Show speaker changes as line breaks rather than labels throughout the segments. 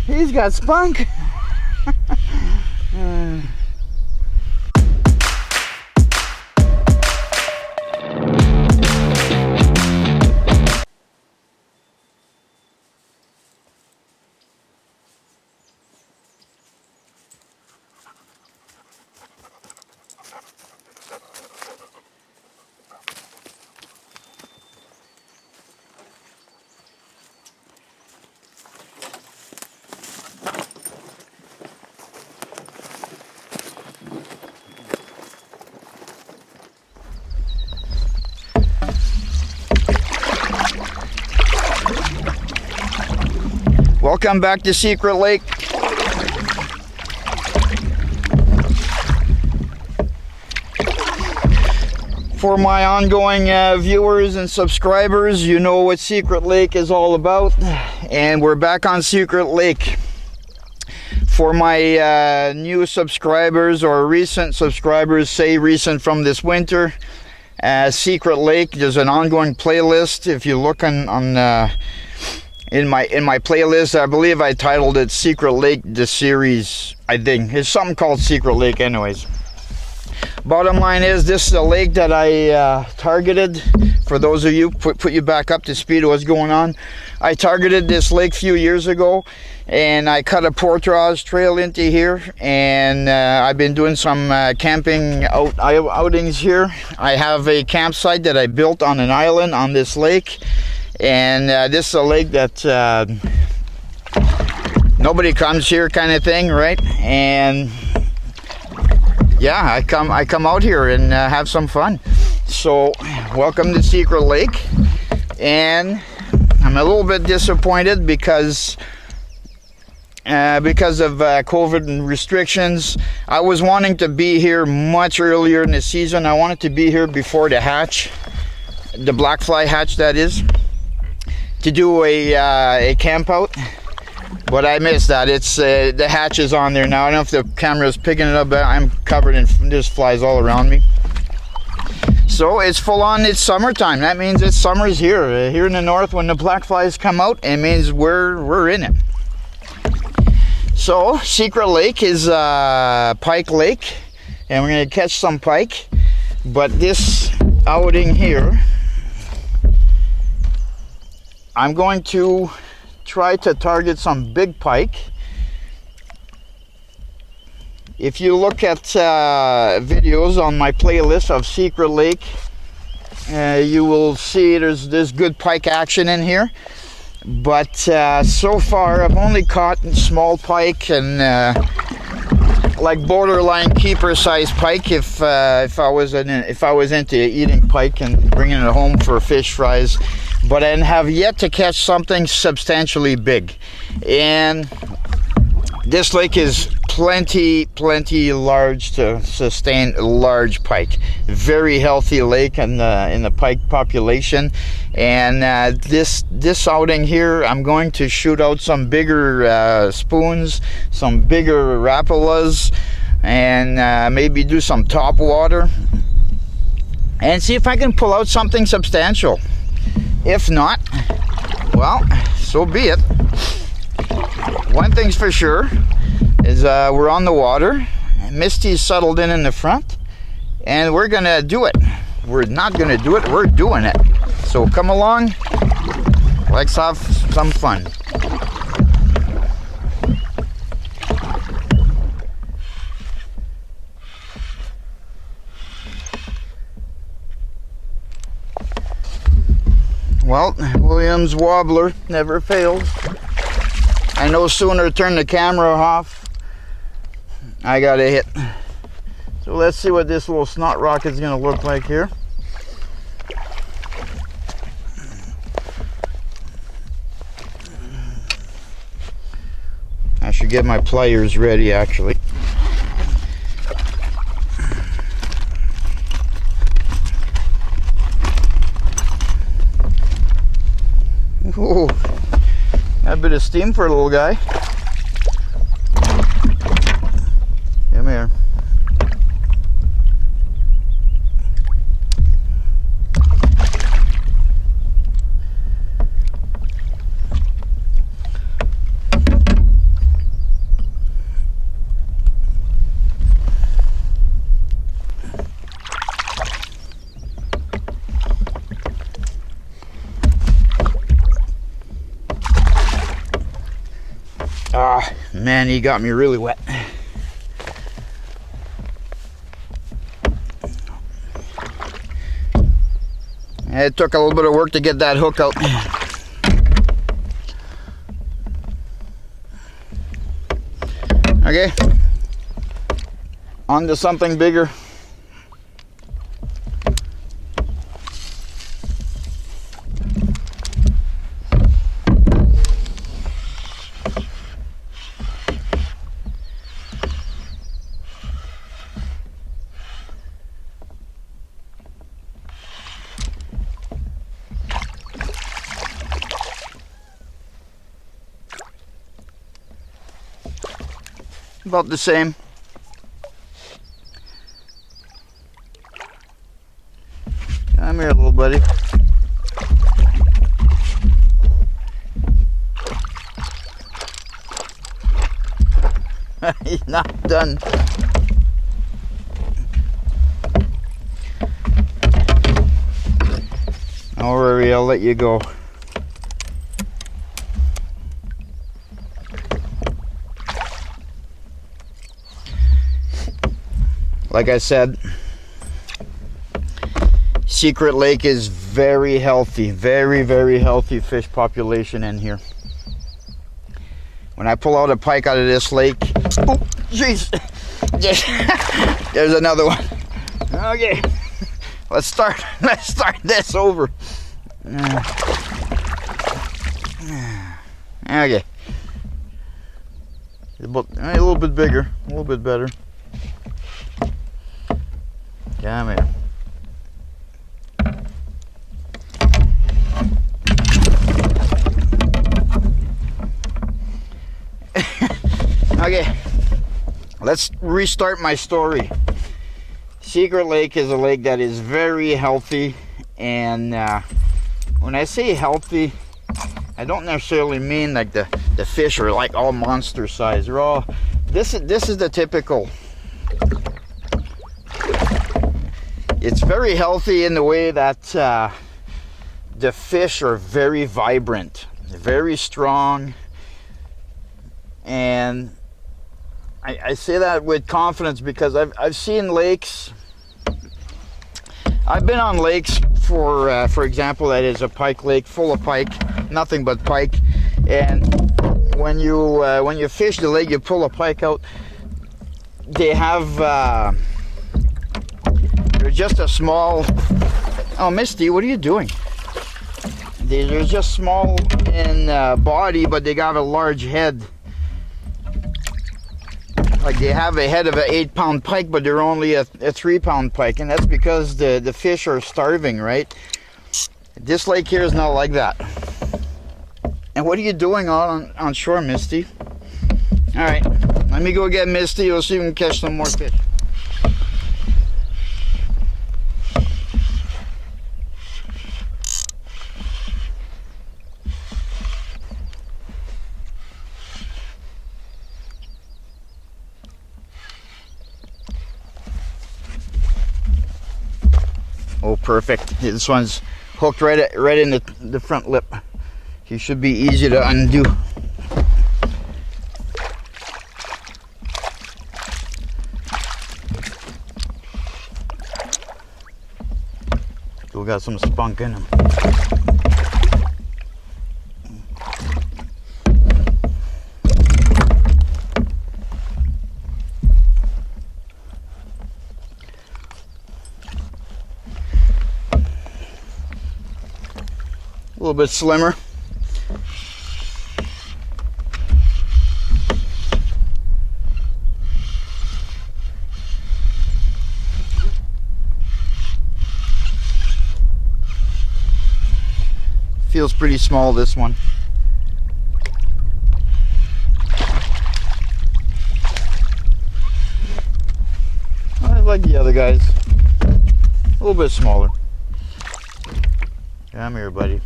He's got spunk. Welcome back to Secret Lake. For my ongoing viewers and subscribers, you know what Secret Lake is all about, and we're back on Secret Lake. For my new subscribers or recent subscribers, say recent from this winter, Secret Lake, there's an ongoing playlist. If you look in my playlist, I believe I titled it Secret Lake, the series. I think it's something called Secret Lake anyways. Bottom line is, this is a lake that I targeted. For those of you, put you back up to speed of what's going on. I targeted this lake a few years ago, and I cut a portage trail into here, and I've been doing some camping outings here. I have a campsite that I built on an island on this lake, and this is a lake that nobody comes here, kind of thing, right? And yeah, I come out here and have some fun. So welcome to Secret Lake. And I'm a little bit disappointed because of COVID and restrictions. I was wanting to be here much earlier in the season. I wanted to be here before the hatch, the black fly hatch, that is, to do a camp out. But I missed that. It's the hatch is on there now. I don't know if the camera is picking it up, but I'm covered in, there's flies all around me. So it's full on, it's summertime. That means it's summer's here. Here in the north, when the black flies come out, it means we're in it. So Secret Lake is Pike Lake, and we're gonna catch some pike. But this outing here, I'm going to try to target some big pike. If you look at videos on my playlist of Secret Lake, you will see there's good pike action in here. But so far I've only caught small pike and like borderline keeper size pike. If I was into eating pike and bringing it home for fish fries. But I have yet to catch something substantially big. And this lake is plenty large to sustain a large pike. Very healthy lake in the pike population. And this outing here, I'm going to shoot out some bigger spoons, some bigger rapalas, and maybe do some top water, and see if I can pull out something substantial. If not, well, so be it. One thing's for sure is we're on the water. Misty's settled in the front, and we're gonna do it. We're not gonna do it, we're doing it. So come along, let's have some fun. Well, Williams wobbler never fails. I no sooner turn the camera off, I got a hit. So let's see what this little snot rock is going to look like here. I should get my pliers ready, actually. Ooh, got a bit of steam for a little guy. Come here. Man, he got me really wet. It took a little bit of work to get that hook out. Okay, on to something bigger. About the same. Come here, little buddy. He's not done. Don't worry, I'll let you go. Like I said, Secret Lake is very healthy, very, very healthy fish population in here. When I pull out a pike out of this lake, oh, jeez, there's another one. Okay, let's start this over. Okay, a little bit bigger, a little bit better. Come here. Okay, let's restart my story. Secret Lake is a lake that is very healthy, and when I say healthy, I don't necessarily mean like the fish are like all monster size. They're all this is the typical. It's very healthy in the way that the fish are very vibrant, very strong, and I say that with confidence because I've seen lakes. I've been on lakes for example, that is a pike lake full of pike, nothing but pike, and when you fish the lake, you pull a pike out. They have. They're just a small. Oh, Misty, what are you doing? They're just small in body, but they got a large head. Like they have a head of an 8-pound pike, but they're only a 3-pound pike, and that's because the fish are starving, right? This lake here is not like that. And what are you doing on shore, Misty? All right, let me go get Misty. We'll see if we can catch some more fish. Oh, perfect. This one's hooked right in the front lip. He should be easy to undo. Still got some spunk in him. A little bit slimmer. Feels pretty small, this one. I like the other guys. A little bit smaller. Come here, buddy.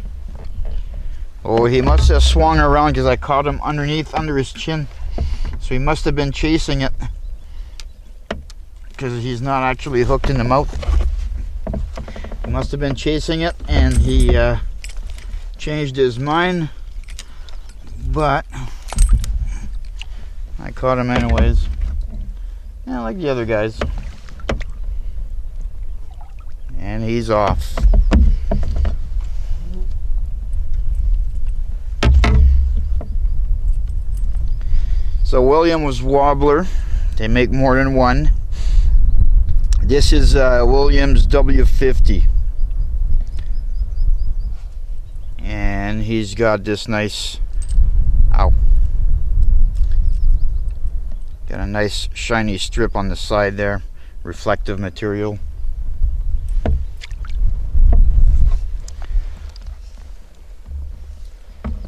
Oh, he must have swung around because I caught him under his chin. So he must have been chasing it, because he's not actually hooked in the mouth. He must have been chasing it, and he changed his mind. But Caught him anyways. Yeah, like the other guys. And he's off. So Williams wobbler, they make more than one. This is Williams W50. And he's got this nice, ow, got a nice shiny strip on the side there, reflective material.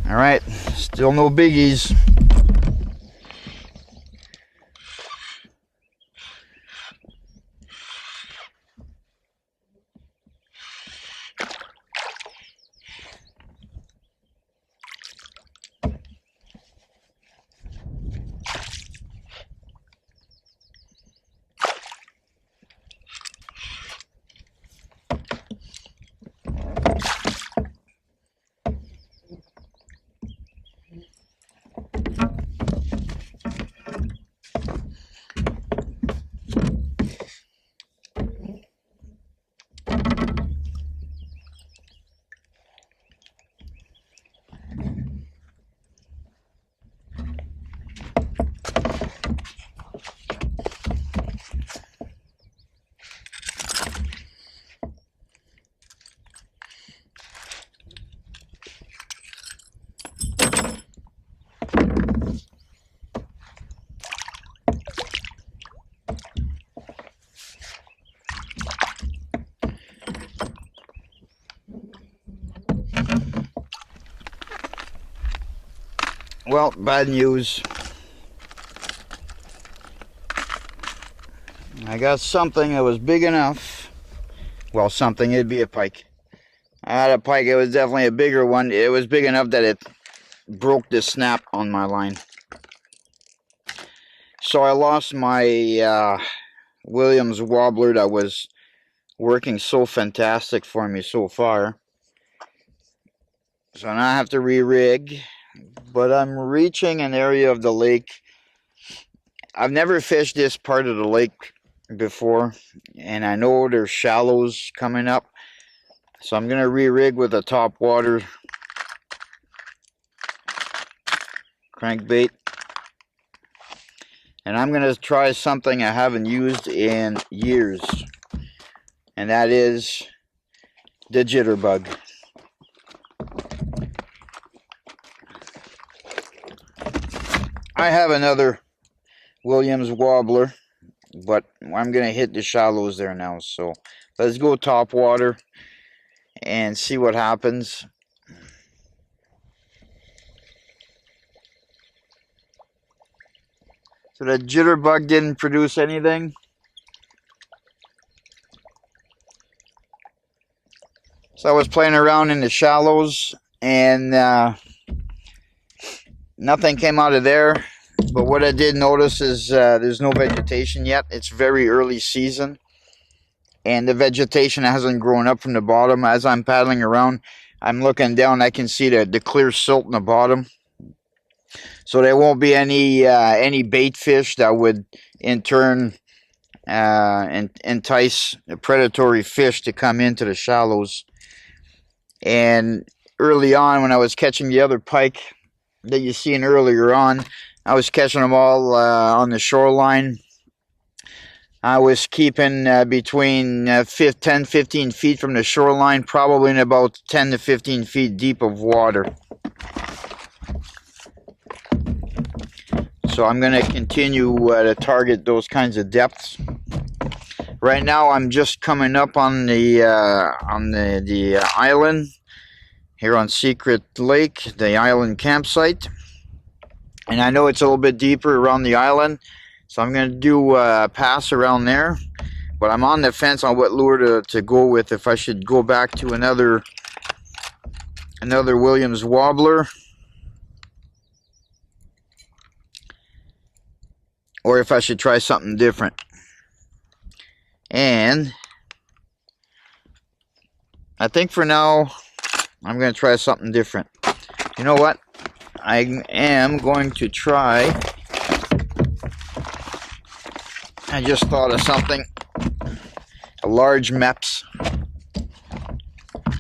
All right, still no biggies. Well, bad news. I got something that was big enough. Well, something, it'd be a pike. I had a pike, it was definitely a bigger one. It was big enough that it broke the snap on my line. So I lost my Williams wobbler that was working so fantastic for me so far. So now I have to re-rig. But I'm reaching an area of the lake. I've never fished this part of the lake before, and I know there's shallows coming up. So I'm going to re-rig with a top water crankbait. And I'm going to try something I haven't used in years. And that is the jitterbug. I have another Williams wobbler, but I'm going to hit the shallows there now. So let's go top water and see what happens. So the jitterbug didn't produce anything. So I was playing around in the shallows and nothing came out of there. But what I did notice is there's no vegetation yet. It's very early season. And the vegetation hasn't grown up from the bottom. As I'm paddling around, I'm looking down. I can see the clear silt in the bottom. So there won't be any bait fish that would in turn entice predatory fish to come into the shallows. And early on, when I was catching the other pike that you seen earlier on, I was catching them all on the shoreline. I was keeping between 10-15 feet from the shoreline, probably in about 10 to 15 feet deep of water. So I'm going to continue to target those kinds of depths. Right now I'm just coming up on the island here on Secret Lake, the island campsite. And I know it's a little bit deeper around the island, so I'm going to do a pass around there. But I'm on the fence on what lure to go with, if I should go back to another Williams wobbler, or if I should try something different. And I think for now, I'm going to try something different. You know what? I am going to try I just thought of something. Large MEPs.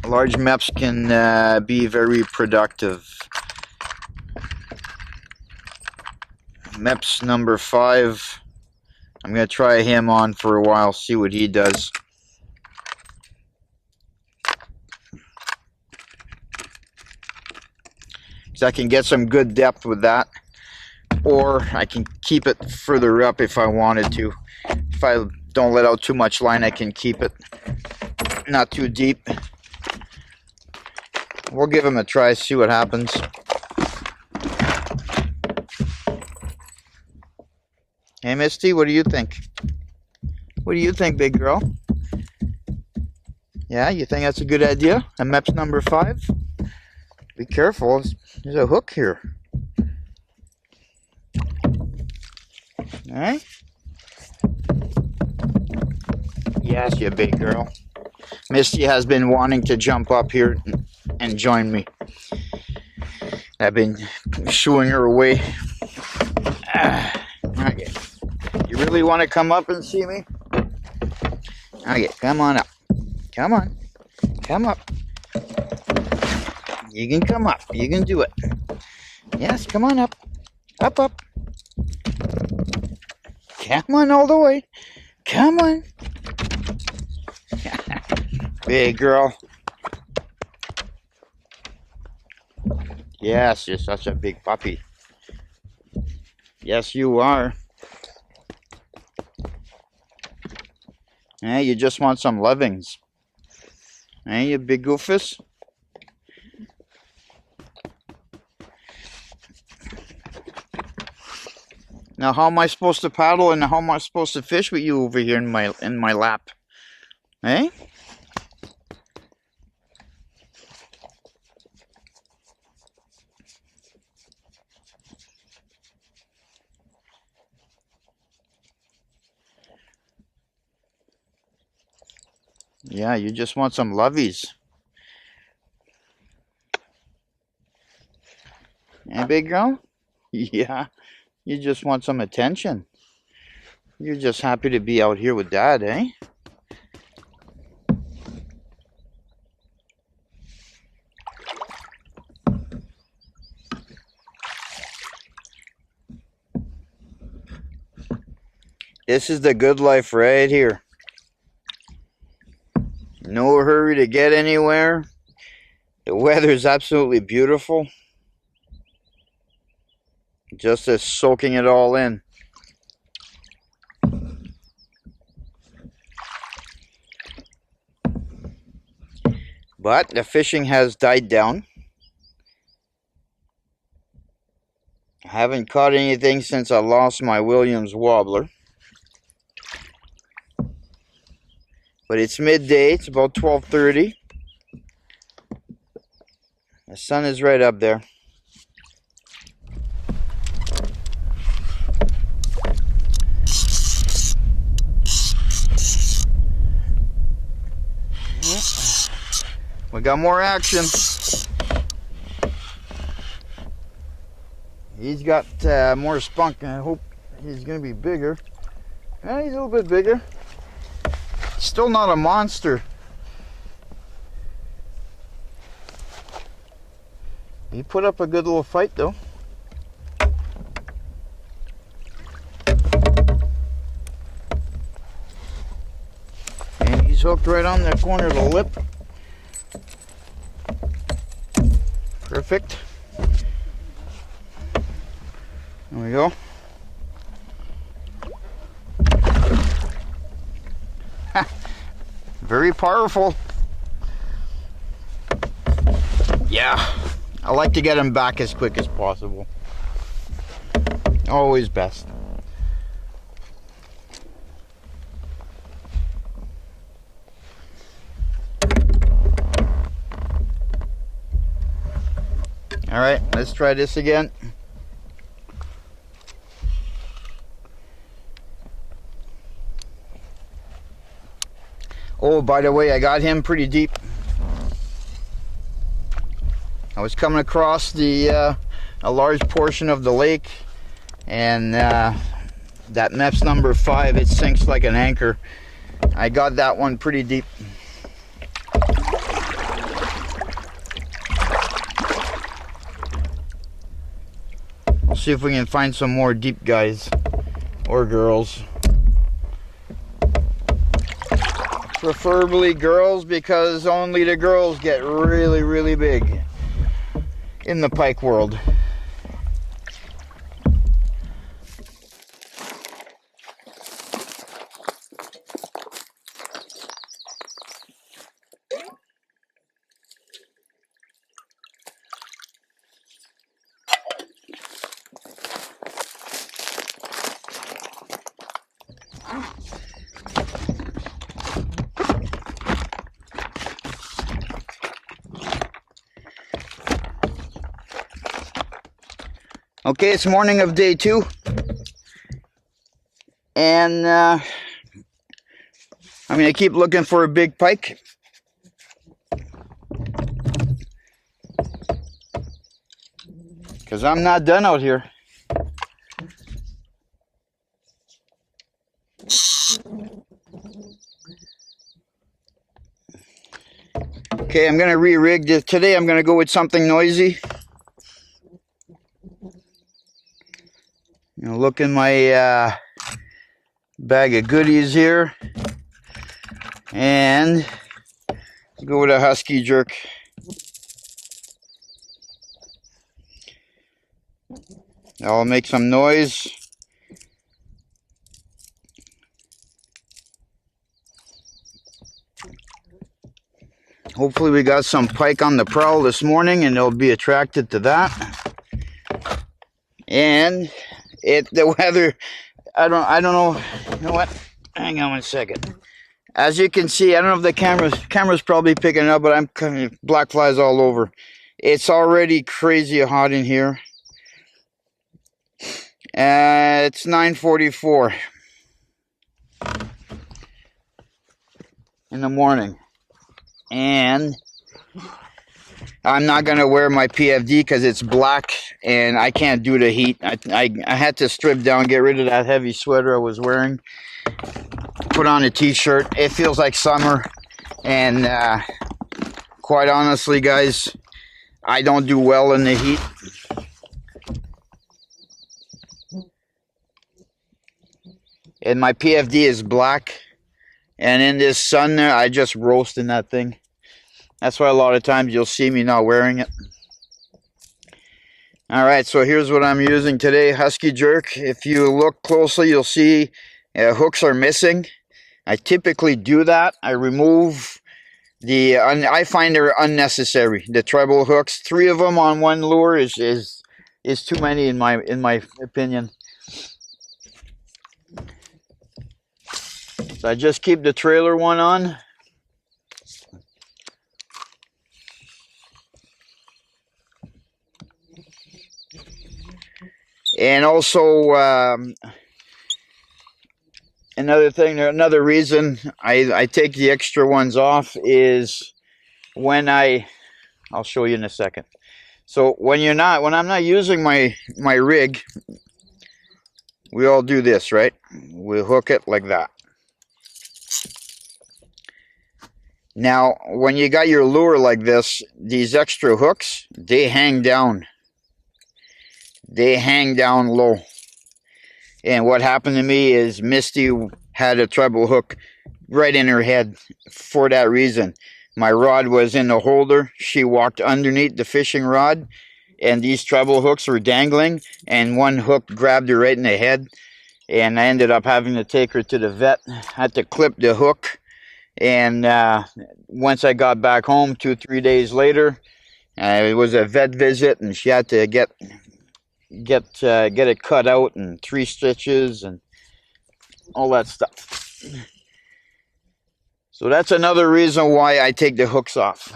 Large MEPs can be very productive. MEPs number 5. I'm going to try him on for a while, see what he does. So I can get some good depth with that. Or I can keep it further up if I wanted to. If I don't let out too much line, I can keep it not too deep. We'll give him a try, see what happens. Hey Misty, what do you think? What do you think, big girl? Yeah, you think that's a good idea? A MEPS number 5? Be careful, there's a hook here. Alright? Yes, you big girl. Misty has been wanting to jump up here and join me. I've been shooing her away. Okay. You really want to come up and see me? Okay, come on up. Come on. Come up. You can come up. You can do it. Yes, come on up. Up, up. Come on all the way. Come on. Big girl. Yes, you're such a big puppy. Yes, you are. Hey, you just want some lovings. Hey, you big goofus. Now, how am I supposed to paddle and how am I supposed to fish with you over here in my lap? Hey? Yeah, you just want some lovies. Hey, big girl? Yeah, you just want some attention. You're just happy to be out here with Dad, eh? This is the good life right here. No hurry to get anywhere. The weather is absolutely beautiful. Just as soaking it all in. But the fishing has died down. I haven't caught anything since I lost my Williams wobbler. But it's midday, it's about 12:30. The sun is right up there. We got more action. He's got more spunk, and I hope he's going to be bigger. Yeah, he's a little bit bigger. Still not a monster. He put up a good little fight, though. And he's hooked right on the corner of the lip. Perfect. There we go. Very powerful. Yeah, I like to get him back as quick as possible. Always best. All right, let's try this again. Oh, by the way, I got him pretty deep. I was coming across a large portion of the lake, and That Mepps number 5, it sinks like an anchor. I got that one pretty deep. We'll see if we can find some more deep guys or girls. Preferably girls, because only the girls get really, really big in the pike world. Okay, it's morning of day 2, and I'm gonna keep looking for a big pike. Because I'm not done out here. Okay, I'm gonna re-rig this. Today I'm gonna go with something noisy. You know, look in my bag of goodies here, and go with a husky jerk. I'll make some noise. Hopefully we got some pike on the prowl this morning, and they'll be attracted to that. And the weather, I don't know. You know what? Hang on one second. As you can see, I don't know if the camera's probably picking it up, but I'm kind of black flies all over. It's already crazy hot in here. It's 9:44 in the morning, and I'm not gonna wear my PFD because it's black and I can't do the heat. I had to strip down, get rid of that heavy sweater I was wearing, put on a t-shirt. It feels like summer, and quite honestly, guys, I don't do well in the heat. And my PFD is black, and in this sun there, I just roast in that thing. That's why a lot of times you'll see me not wearing it. Alright, so here's what I'm using today, husky jerk. If you look closely, you'll see hooks are missing. I typically do that. I remove the, I find they're unnecessary, the treble hooks. 3 of them on one lure is too many in my opinion. So I just keep the trailer one on. And also, another reason I take the extra ones off is when I'll show you in a second. So when I'm not using my rig, we all do this, right? We hook it like that. Now, when you got your lure like this, these extra hooks, they hang down. They hang down low. And what happened to me is Misty had a treble hook right in her head for that reason. My rod was in the holder. She walked underneath the fishing rod, and these treble hooks were dangling, and one hook grabbed her right in the head, and I ended up having to take her to the vet. I had to clip the hook. And once I got back home 2-3 days later, it was a vet visit, and she had to get it cut out and 3 stitches and all that stuff. So that's another reason why I take the hooks off.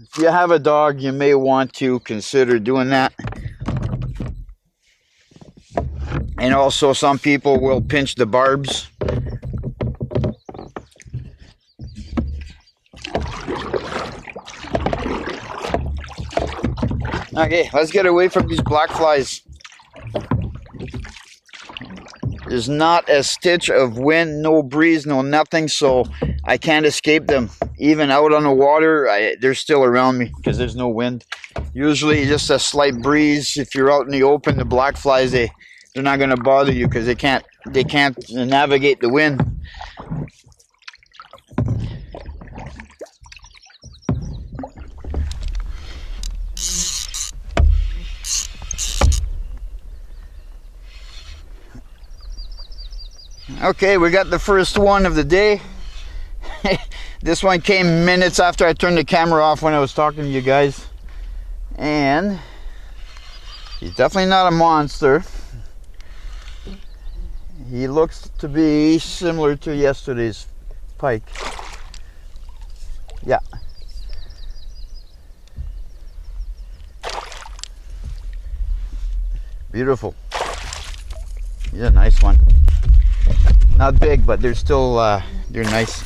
If you have a dog, you may want to consider doing that. And also, some people will pinch the barbs. Okay, let's get away from these black flies. There's not a stitch of wind, no breeze, no nothing, so I can't escape them. Even out on the water, they're still around me because there's no wind. Usually just a slight breeze. If you're out in the open, the black flies, they're not going to bother you because they can't navigate the wind. Okay, we got the first one of the day. This one came minutes after I turned the camera off when I was talking to you guys. And he's definitely not a monster. He looks to be similar to yesterday's pike. Yeah. Beautiful. He's a nice one. Not big, but they're still, they're nice.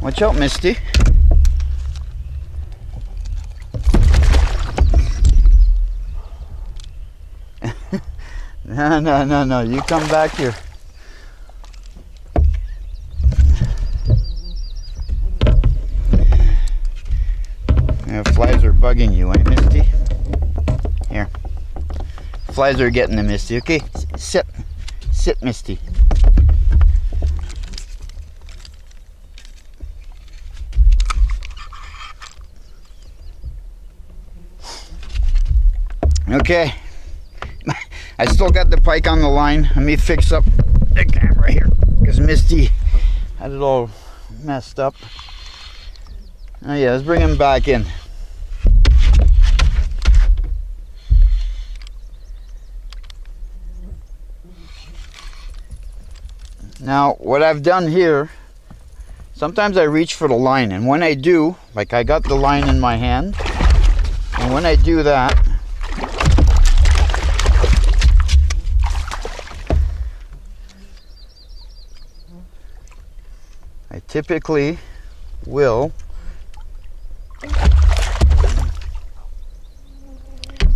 Watch out, Misty. No, you come back here. Flies are bugging you, ain't Misty? Here. Flies are getting the Misty. Okay, sit. Sit, Misty. Okay. I still got the pike on the line. Let me fix up the camera here because Misty had it all messed up. Oh yeah, let's bring him back in. Now, what I've done here, sometimes I reach for the line, and when I do, like I got the line in my hand, and when I do that, I typically will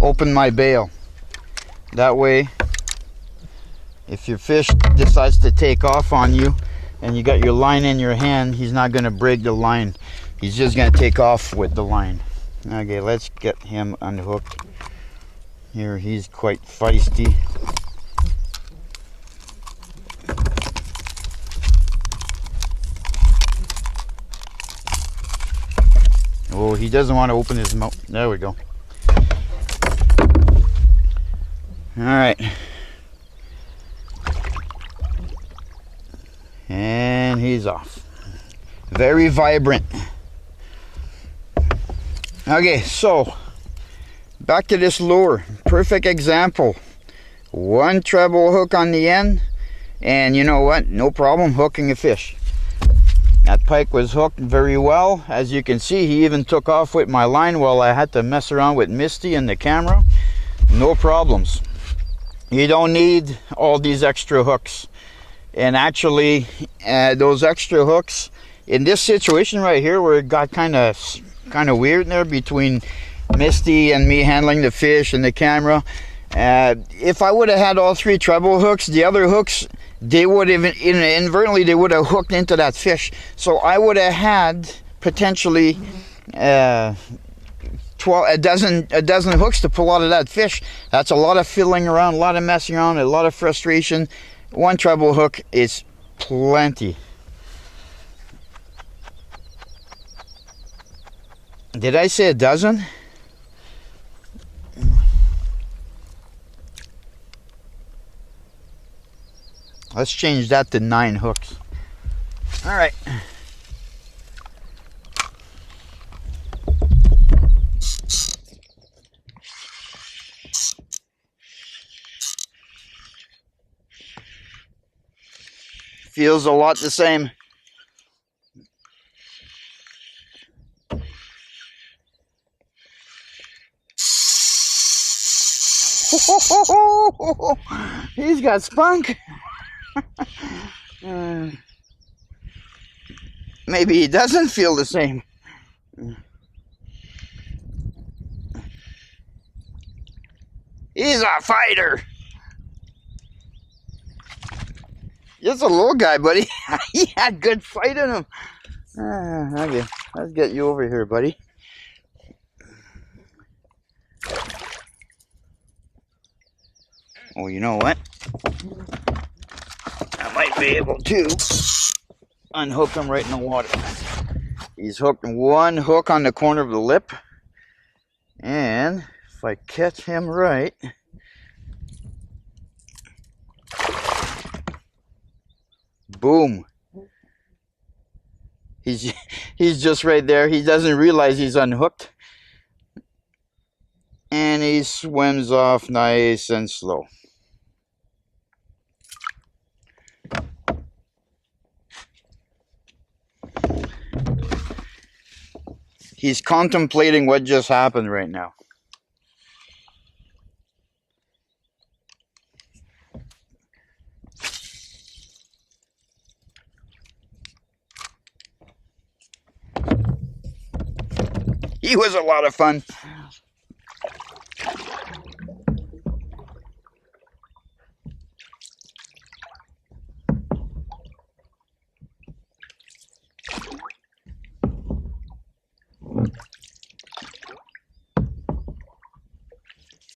open my bail. That way, if your fish decides to take off on you and you got your line in your hand, he's not going to break the line. He's just going to take off with the line. Okay, let's get him unhooked. Here, he's quite feisty. Oh, he doesn't want to open his mouth. There we go. All right. And he's off. Very vibrant. Okay, so back to this lure. Perfect example. One treble hook on the end, and you know what? No problem hooking a fish. That pike was hooked very well. As you can see, he even took off with my line while I had to mess around with Misty and the camera. No problems. You don't need all these extra hooks. And actually, those extra hooks, in this situation right here where it got kind of weird there between Misty and me handling the fish and the camera, if I would have had all three treble hooks, the other hooks, they would have inadvertently hooked into that fish. So I would have had potentially a dozen hooks to pull out of that fish. That's a lot of fiddling around, a lot of messing around, a lot of frustration. One treble hook is plenty. Did I say a dozen? Let's change that to 9 hooks. All right. Feels a lot the same. He's got spunk. Maybe he doesn't feel the same. He's a fighter. Just a little guy, buddy. He had good fight in him. Okay, let's get you over here, buddy. Oh, you know what? I might be able to unhook him right in the water. He's hooked one hook on the corner of the lip. And if I catch him right, boom. He's just right there. He doesn't realize he's unhooked. And he swims off nice and slow. He's contemplating what just happened right now. He was a lot of fun.